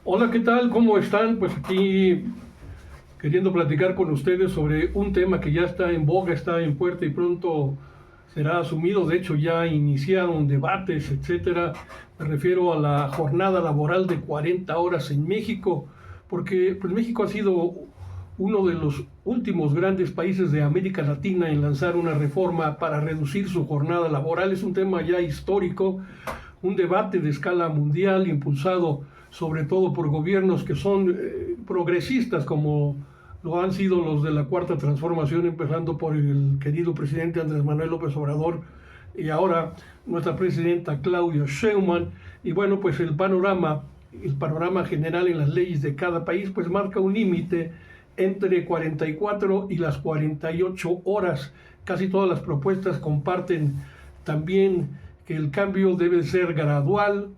Hola, ¿qué tal? ¿Cómo están? Pues aquí queriendo platicar con ustedes sobre un tema que ya está en boga, está en puerta y pronto será asumido. De hecho, ya iniciaron debates, etcétera. Me refiero a la jornada laboral de 40 horas en México, porque pues, México ha sido uno de los últimos grandes países de América Latina en lanzar una reforma para reducir su jornada laboral. Es un tema ya histórico, un debate de escala mundial impulsado sobre todo por gobiernos que son progresistas, como lo han sido los de la Cuarta Transformación, empezando por el querido presidente Andrés Manuel López Obrador y ahora nuestra presidenta Claudia Sheinbaum. Y bueno, pues el panorama general en las leyes de cada país, pues marca un límite entre 44 y las 48 horas. Casi todas las propuestas comparten también que el cambio debe ser gradual,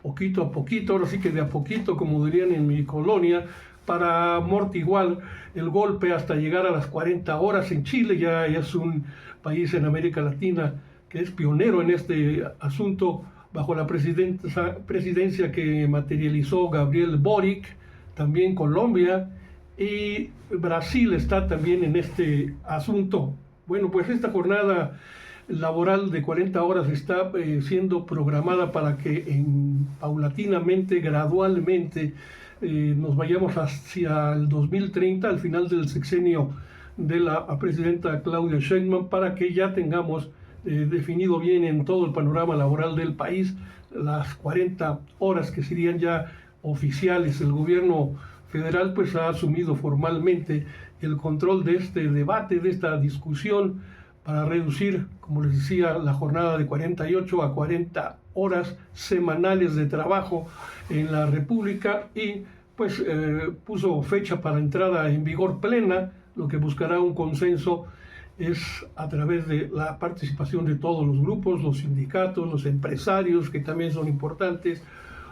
poquito a poquito, ahora sí que de a poquito, como dirían en mi colonia, para amortiguar el golpe hasta llegar a las 40 horas. En Chile ya es un país en América Latina que es pionero en este asunto bajo la presidencia que materializó Gabriel Boric, también Colombia y Brasil está también en este asunto. Bueno, pues esta jornada laboral de 40 horas está siendo programada para que paulatinamente, gradualmente, nos vayamos hacia el 2030, al final del sexenio de la presidenta Claudia Sheinbaum, para que ya tengamos definido bien en todo el panorama laboral del país las 40 horas que serían ya oficiales. El gobierno federal pues ha asumido formalmente el control de este debate, de esta discusión, para reducir, como les decía, la jornada de 48 a 40 horas semanales de trabajo en la República y pues puso fecha para entrada en vigor plena. Lo que buscará un consenso es a través de la participación de todos los grupos, los sindicatos, los empresarios, que también son importantes,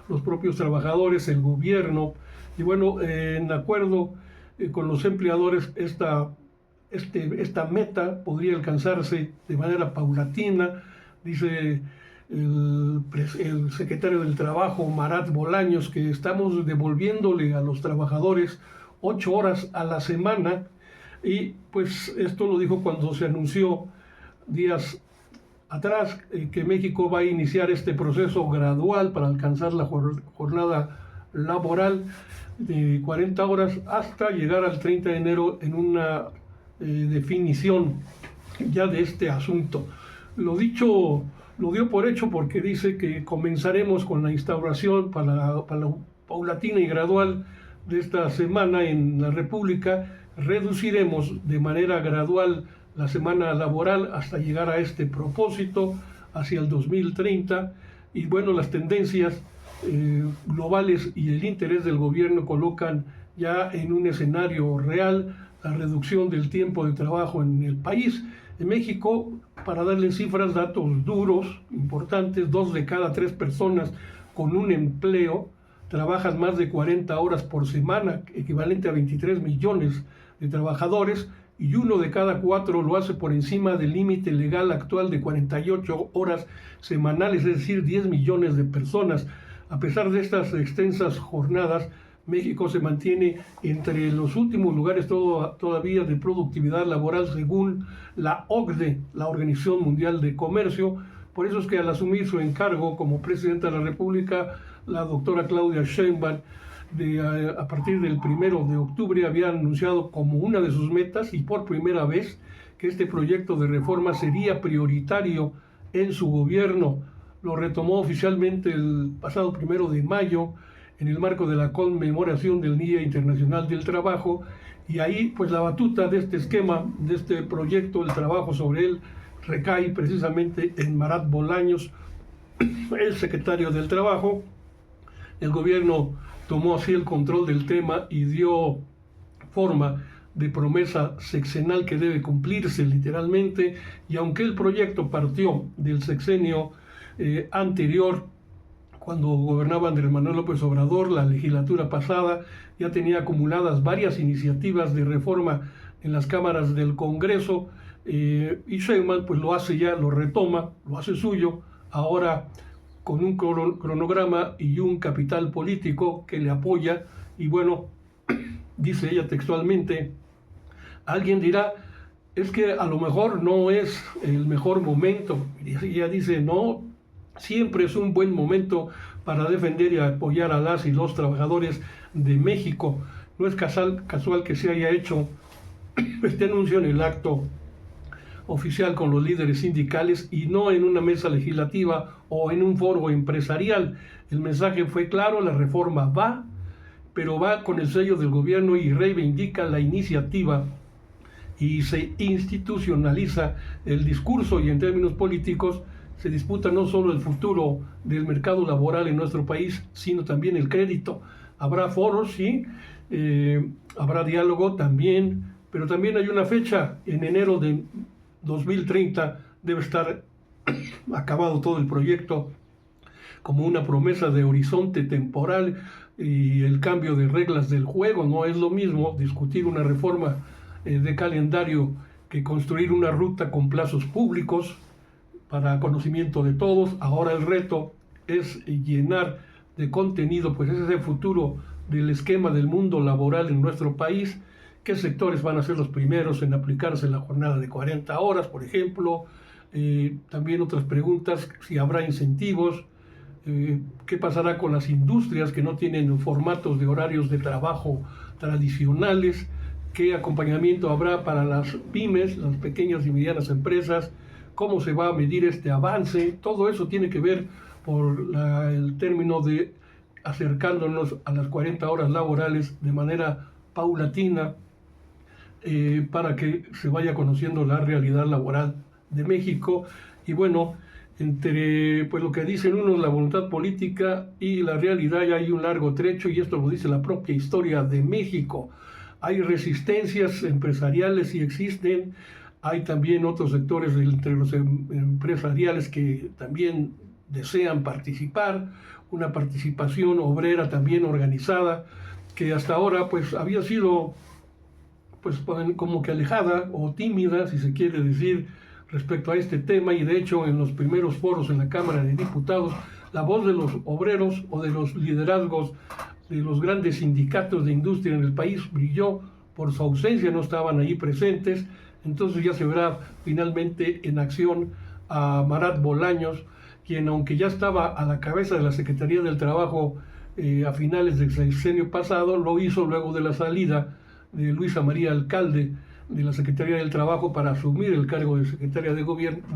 los propios trabajadores, el gobierno. Y bueno, en acuerdo con los empleadores, esta meta podría alcanzarse de manera paulatina, dice el secretario del Trabajo, Marat Bolaños, que estamos devolviéndole a los trabajadores 8 horas a la semana, y pues esto lo dijo cuando se anunció días atrás que México va a iniciar este proceso gradual para alcanzar la jornada laboral de 40 horas hasta llegar al 30 de enero en una definición ya de este asunto. Lo dicho, lo dio por hecho porque dice que comenzaremos con la instauración para la paulatina y gradual de esta semana en la República. Reduciremos de manera gradual la semana laboral hasta llegar a este propósito hacia el 2030. Y bueno, las tendencias globales y el interés del gobierno colocan ya en un escenario real la reducción del tiempo de trabajo en el país. En México, para darle cifras, datos duros, importantes, 2 de cada 3 personas con un empleo trabajan más de 40 horas por semana, equivalente a 23 millones de trabajadores, y 1 de cada 4 lo hace por encima del límite legal actual de 48 horas semanales, es decir, 10 millones de personas. A pesar de estas extensas jornadas, México se mantiene entre los últimos lugares todavía de productividad laboral según la OCDE, la Organización Mundial de Comercio. Por eso es que al asumir su encargo como presidenta de la República, la doctora Claudia Sheinbaum, a partir del 1 de octubre había anunciado como una de sus metas y por primera vez que este proyecto de reforma sería prioritario en su gobierno. Lo retomó oficialmente el pasado 1 de mayo en el marco de la conmemoración del Día Internacional del Trabajo, y ahí pues la batuta de este esquema, de este proyecto, el trabajo sobre él recae precisamente en Marat Bolaños, el secretario del Trabajo. El gobierno tomó así el control del tema y dio forma de promesa sexenal que debe cumplirse literalmente, y aunque el proyecto partió del sexenio anterior, cuando gobernaba Andrés Manuel López Obrador, la legislatura pasada ya tenía acumuladas varias iniciativas de reforma en las cámaras del Congreso, y Sheinbaum pues lo hace ya, lo retoma, lo hace suyo, ahora con un cronograma y un capital político que le apoya. Y bueno, dice ella textualmente, alguien dirá, es que a lo mejor no es el mejor momento. Y ella dice, no, siempre es un buen momento para defender y apoyar a las y los trabajadores de México. No es casual que se haya hecho este anuncio en el acto oficial con los líderes sindicales y no en una mesa legislativa o en un foro empresarial. El mensaje fue claro, la reforma va, pero va con el sello del gobierno y reivindica la iniciativa y se institucionaliza el discurso, y en términos políticos se disputa no solo el futuro del mercado laboral en nuestro país, sino también el crédito. Habrá foros, sí, habrá diálogo también, pero también hay una fecha, en enero de 2030 debe estar acabado todo el proyecto, como una promesa de horizonte temporal y el cambio de reglas del juego. No es lo mismo discutir una reforma de calendario que construir una ruta con plazos públicos para conocimiento de todos. Ahora el reto es llenar de contenido pues ese futuro del esquema del mundo laboral en nuestro país. ¿Qué sectores van a ser los primeros en aplicarse la jornada de 40 horas, por ejemplo? También otras preguntas, si habrá incentivos, qué pasará con las industrias que no tienen formatos de horarios de trabajo tradicionales, qué acompañamiento habrá para las pymes, las pequeñas y medianas empresas, cómo se va a medir este avance. Todo eso tiene que ver por el término de acercándonos a las 40 horas laborales de manera paulatina, para que se vaya conociendo la realidad laboral de México. Y bueno, entre pues lo que dicen unos, la voluntad política y la realidad, ya hay un largo trecho, y esto lo dice la propia historia de México. Hay resistencias empresariales, y existen. Hay también otros sectores entre los empresariales que también desean participar, una participación obrera también organizada, que hasta ahora pues había sido pues como que alejada o tímida, si se quiere decir, respecto a este tema. Y de hecho en los primeros foros en la Cámara de Diputados, la voz de los obreros o de los liderazgos de los grandes sindicatos de industria en el país brilló por su ausencia, no estaban ahí presentes. Entonces ya se verá finalmente en acción a Marat Bolaños, quien, aunque ya estaba a la cabeza de la Secretaría del Trabajo a finales del sexenio pasado, lo hizo luego de la salida de Luisa María Alcalde de la Secretaría del Trabajo para asumir el cargo de Secretaria de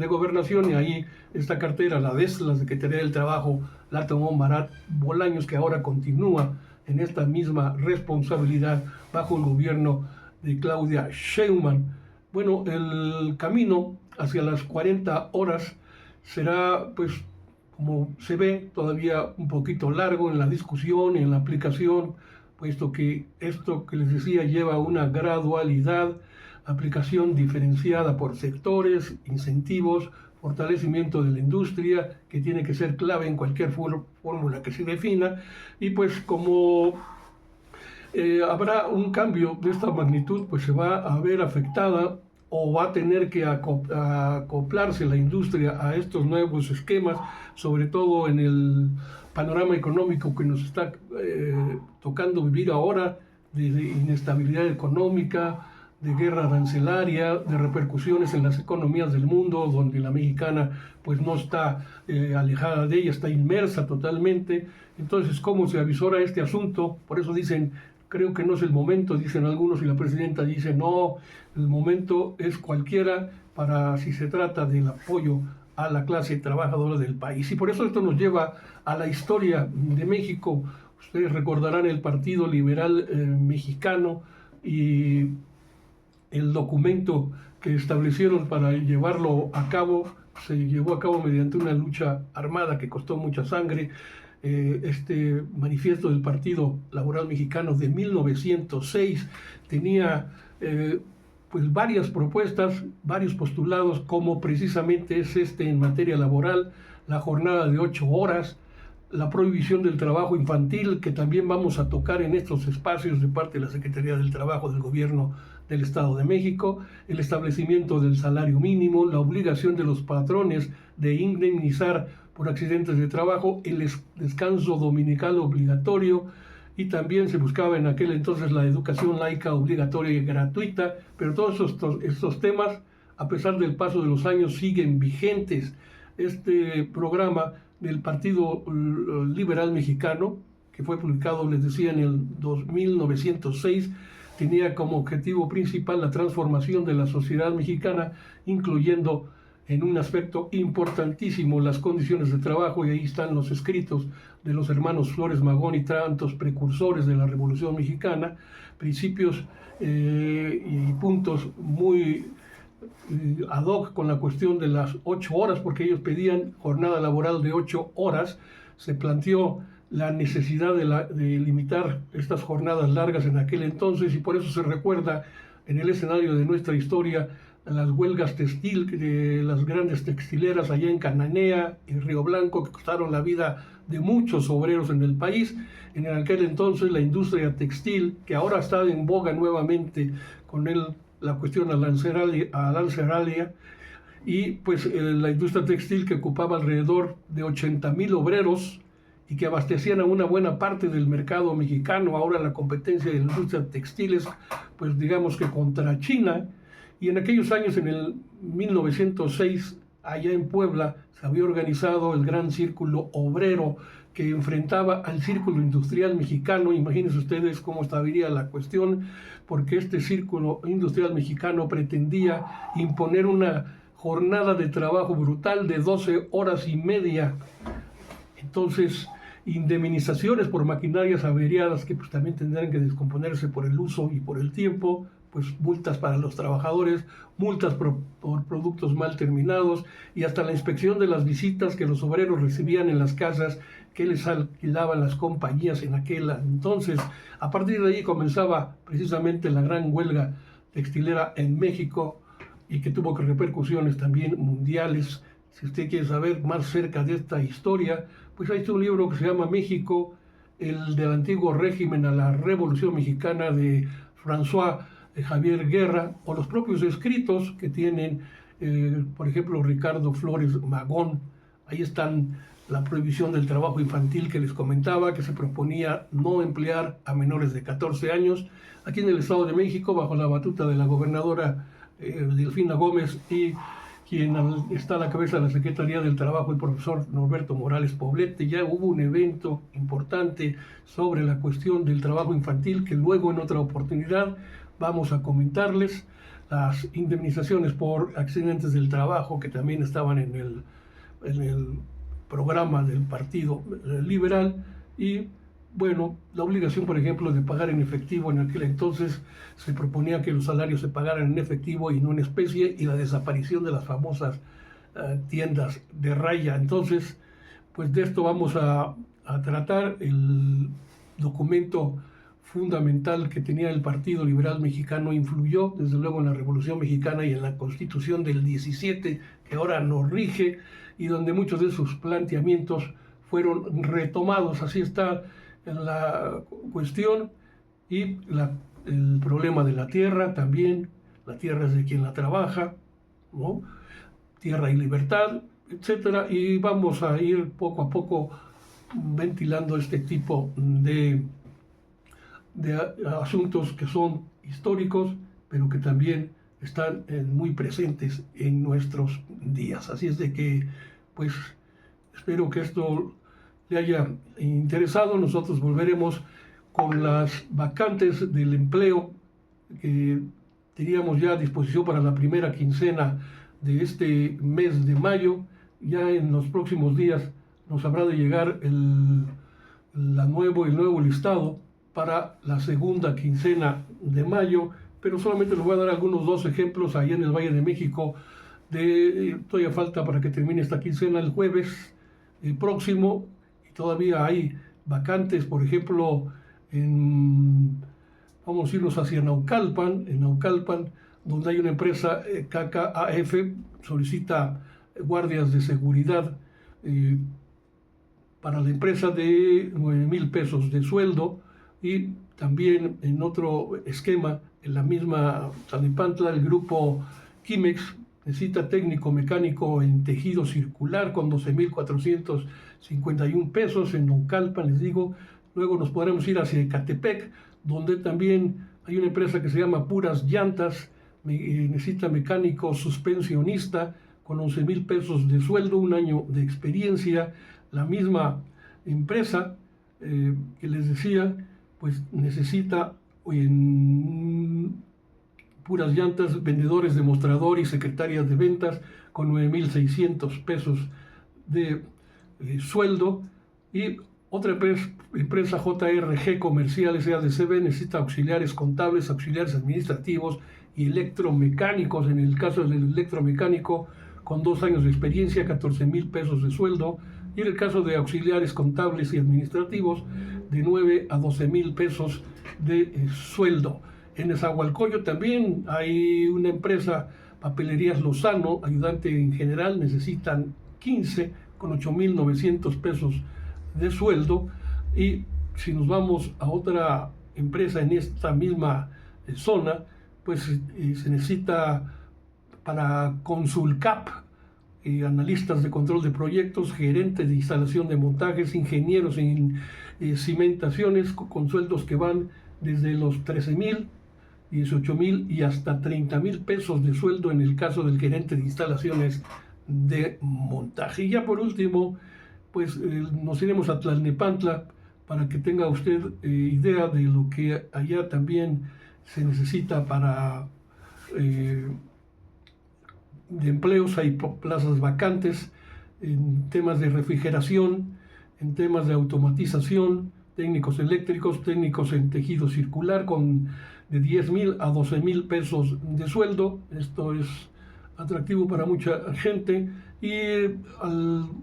Gobernación, y ahí esta cartera, la de la Secretaría del Trabajo, la tomó Marat Bolaños, que ahora continúa en esta misma responsabilidad bajo el gobierno de Claudia Sheinbaum. Bueno, el camino hacia las 40 horas será, pues, como se ve, todavía un poquito largo en la discusión y en la aplicación, puesto que esto que les decía lleva una gradualidad, aplicación diferenciada por sectores, incentivos, fortalecimiento de la industria, que tiene que ser clave en cualquier fórmula que se defina. Y pues como habrá un cambio de esta magnitud, pues se va a ver afectada o va a tener que acoplarse la industria a estos nuevos esquemas, sobre todo en el panorama económico que nos está tocando vivir ahora, de inestabilidad económica, de guerra arancelaria, de repercusiones en las economías del mundo, donde la mexicana pues no está alejada de ella, está inmersa totalmente. Entonces, ¿cómo se avisora este asunto? Por eso dicen, creo que no es el momento, dicen algunos, y la presidenta dice, no, el momento es cualquiera para si se trata del apoyo a la clase trabajadora del país. Y por eso esto nos lleva a la historia de México. Ustedes recordarán el Partido Liberal Mexicano y el documento que establecieron para llevarlo a cabo. Se llevó a cabo mediante una lucha armada que costó mucha sangre. Este manifiesto del Partido Laboral Mexicano de 1906 tenía pues varias propuestas, varios postulados, como precisamente es este en materia laboral: la jornada de 8 horas, la prohibición del trabajo infantil, que también vamos a tocar en estos espacios de parte de la Secretaría del Trabajo del Gobierno del Estado de México, el establecimiento del salario mínimo, la obligación de los patrones de indemnizar por accidentes de trabajo, el descanso dominical obligatorio, y también se buscaba en aquel entonces la educación laica obligatoria y gratuita, pero todos estos temas, a pesar del paso de los años, siguen vigentes. Este programa del Partido Liberal Mexicano, que fue publicado, les decía, en el 1906, tenía como objetivo principal la transformación de la sociedad mexicana, incluyendo en un aspecto importantísimo las condiciones de trabajo, y ahí están los escritos de los hermanos Flores Magón y tantos precursores de la Revolución Mexicana, principios y puntos muy ad hoc con la cuestión de las 8 horas, porque ellos pedían jornada laboral de 8 horas. Se planteó la necesidad de limitar estas jornadas largas en aquel entonces, y por eso se recuerda en el escenario de nuestra historia las huelgas textil de las grandes textileras allá en Cananea y Río Blanco, que costaron la vida de muchos obreros en el país. En aquel entonces la industria textil, que ahora está en boga nuevamente con la cuestión arancelaria, y pues la industria textil, que ocupaba alrededor de 80,000 obreros y que abastecían a una buena parte del mercado mexicano. Ahora la competencia de la industria textil es, pues digamos que contra China. Y en aquellos años, en el 1906, allá en Puebla, se había organizado el Gran Círculo Obrero, que enfrentaba al Círculo Industrial Mexicano. Imagínense ustedes cómo estaría la cuestión, porque este Círculo Industrial Mexicano pretendía imponer una jornada de trabajo brutal de 12 horas y media. Entonces, indemnizaciones por maquinarias averiadas, que pues también tendrán que descomponerse por el uso y por el tiempo, pues multas para los trabajadores, multas por productos mal terminados, y hasta la inspección de las visitas que los obreros recibían en las casas que les alquilaban las compañías en aquel entonces. A partir de ahí comenzaba precisamente la gran huelga textilera en México, y que tuvo repercusiones también mundiales. Si usted quiere saber más cerca de esta historia, pues hay un libro que se llama México, el del antiguo régimen a la Revolución Mexicana, de François Javier Guerra, o los propios escritos que tienen, por ejemplo, Ricardo Flores Magón. Ahí están la prohibición del trabajo infantil que les comentaba, que se proponía no emplear a menores de 14 años. Aquí en el Estado de México, bajo la batuta de la gobernadora Delfina Gómez, y quien está a la cabeza de la Secretaría del Trabajo, el profesor Norberto Morales Poblete, ya hubo un evento importante sobre la cuestión del trabajo infantil, que luego en otra oportunidad vamos a comentarles. Las indemnizaciones por accidentes del trabajo, que también estaban en el programa del Partido Liberal. Y bueno, la obligación, por ejemplo, de pagar en efectivo. En aquel entonces se proponía que los salarios se pagaran en efectivo y no en especie, y la desaparición de las famosas tiendas de raya. Entonces, pues de esto vamos a tratar. El documento fundamental que tenía el Partido Liberal Mexicano influyó desde luego en la Revolución Mexicana y en la Constitución del 17, que ahora nos rige, y donde muchos de sus planteamientos fueron retomados. Así está la cuestión. Y el problema de la tierra también. La tierra es de quien la trabaja, ¿no? Tierra y libertad, etcétera. Y vamos a ir poco a poco ventilando este tipo de asuntos que son históricos, pero que también están muy presentes en nuestros días. Así es de que, pues, espero que esto le haya interesado. Nosotros volveremos con las vacantes del empleo que teníamos ya a disposición para la primera quincena de este mes de mayo. Ya en los próximos días nos habrá de llegar el nuevo listado para la segunda quincena de mayo, pero solamente les voy a dar algunos 2 ejemplos. Allá en el Valle de México, todavía falta para que termine esta quincena el jueves próximo, y todavía hay vacantes. Por ejemplo, vamos a irnos hacia Naucalpan. En Naucalpan, donde hay una empresa, KKAF, solicita guardias de seguridad para la empresa de 9,000 pesos de sueldo. Y también en otro esquema, en la misma Tlalnepantla, el grupo Kimex necesita técnico mecánico en tejido circular con 12,451 pesos en Naucalpan, les digo. Luego nos podremos ir hacia Ecatepec, donde también hay una empresa que se llama Puras Llantas, necesita mecánico suspensionista con 11,000 pesos de sueldo, un año de experiencia. La misma empresa que les decía, pues necesita en Puras Llantas vendedores de mostrador y secretarias de ventas con 9,600 pesos de sueldo. Y otra empresa JRG Comercial SADCB necesita auxiliares contables, auxiliares administrativos y electromecánicos. En el caso del electromecánico, con 2 años de experiencia, 14,000 pesos de sueldo. Y en el caso de auxiliares contables y administrativos, de 9 a 12,000 pesos de sueldo. En Nezahualcóyotl también hay una empresa, Papelerías Lozano, ayudante en general, necesitan 15 con 8,900 pesos de sueldo. Y si nos vamos a otra empresa en esta misma zona, pues se necesita para Consulcap, analistas de control de proyectos, gerentes de instalación de montajes, ingenieros en cimentaciones, con sueldos que van desde los 13,000, 18,000 y hasta 30,000 pesos de sueldo en el caso del gerente de instalaciones de montaje. Y ya por último, pues nos iremos a Tlalnepantla para que tenga usted idea de lo que allá también se necesita para de empleos. Hay plazas vacantes en temas de refrigeración, en temas de automatización, técnicos eléctricos, técnicos en tejido circular con de 10,000 a 12,000 pesos de sueldo. Esto es atractivo para mucha gente. Y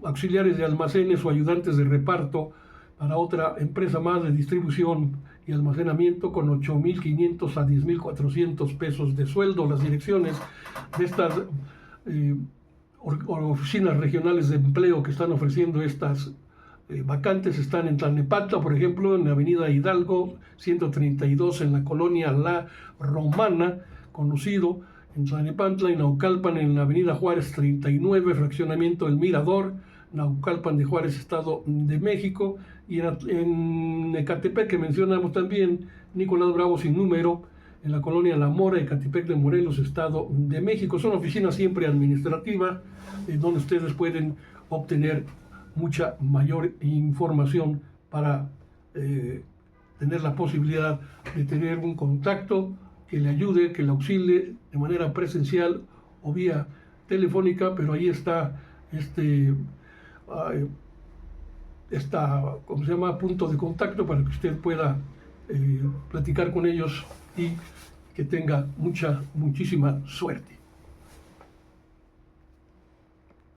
auxiliares de almacenes o ayudantes de reparto para otra empresa más de distribución y almacenamiento con 8,500 a 10,400 pesos de sueldo. Las direcciones de estas oficinas regionales de empleo que están ofreciendo estas vacantes están en Tlalnepantla, por ejemplo, en la avenida Hidalgo 132, en la colonia La Romana, conocido en Tlalnepantla, en Naucalpan, en la avenida Juárez 39, fraccionamiento El Mirador, Naucalpan de Juárez, Estado de México, y en Ecatepec, que mencionamos también, Nicolás Bravo sin número, en la colonia La Mora, Ecatepec de Morelos, Estado de México. Son oficinas siempre administrativas, donde ustedes pueden obtener mucha mayor información para tener la posibilidad de tener un contacto que le ayude, que le auxilie de manera presencial o vía telefónica. Pero ahí está ¿cómo se llama?, punto de contacto para que usted pueda platicar con ellos y que tenga muchísima suerte.